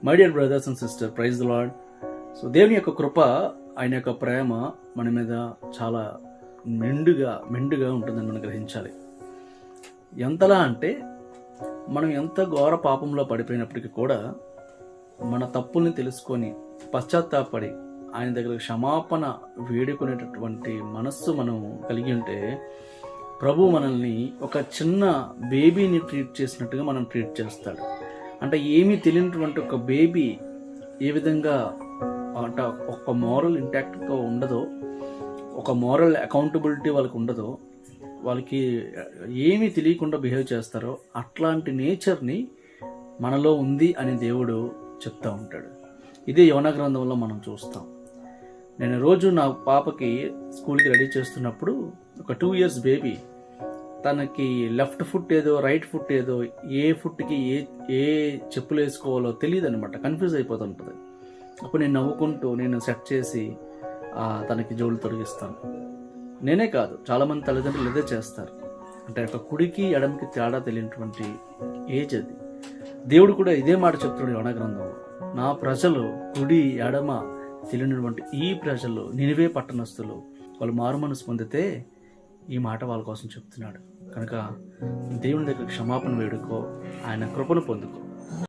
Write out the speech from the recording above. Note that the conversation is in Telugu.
My dear brothers and sister, praise the lord. So దేవుని యొక్క కృప, ఆయన యొక్క ప్రేమ మన మీద చాలా మెండుగా ఉంటుందని మనం గ్రహించాలి. ఎంతలా అంటే మనం ఎంత ఘోర పాపంలో పడిపోయినప్పటికీ కూడా మన తప్పుల్ని తెలుసుకొని పశ్చాత్తాపడి ఆయన దగ్గర క్షమాపణ వేడుకునేటటువంటి మనస్సు మనం కలిగి ఉంటే ప్రభు మనల్ని ఒక చిన్న బేబీని ట్రీట్ చేసినట్టుగా మనం ట్రీట్ చేస్తాడు. అంటే ఏమీ తెలియనటువంటి ఒక బేబీ ఏ విధంగా అంటే ఒక మోరల్ ఇంటాక్ట్తో ఉండదో, ఒక మోరల్ అకౌంటబిలిటీ వాళ్ళకి ఉండదో, వాళ్ళకి ఏమీ తెలియకుండా బిహేవ్ చేస్తారో అట్లాంటి నేచర్ని మనలో ఉంది అని దేవుడు చెప్తూ ఉంటాడు. ఇదే యోనా గ్రంథంలో మనం చూస్తాం. నేను రోజు నా పాపకి స్కూల్కి రెడీ చేస్తున్నప్పుడు ఒక 2 years బేబీ, తనకి లెఫ్ట్ ఫుట్ ఏదో రైట్ ఫుట్ ఏదో, ఏ ఫుట్కి ఏ చెప్పులు వేసుకోవాలో తెలియదు అనమాట, కన్ఫ్యూజ్ అయిపోతుంటుంది. అప్పుడు నేను నవ్వుకుంటూ నేను సెట్ చేసి తనకి జోళ్ళు తొలగిస్తాను. నేనే కాదు, చాలామంది తల్లిదండ్రులు ఇదే చేస్తారు. అంటే ఒక కుడికి ఎడమకి తేడా తెలియనటువంటి ఏజ్ అది. దేవుడు కూడా ఇదే మాట చెప్తున్నాడు యోనా గ్రంథంలో, నా ప్రజలు కుడి ఎడమ తెలియనటువంటి ఈ ప్రజలు, నినివే పట్టణస్థులు, వాళ్ళు మారుమనసు పొందితే ఈ మాట వాళ్ళ కోసం చెప్తున్నాడు. కనుక దేవుని దగ్గర క్షమాపణ వేడుకో, ఆయన కృపను పొందుకో.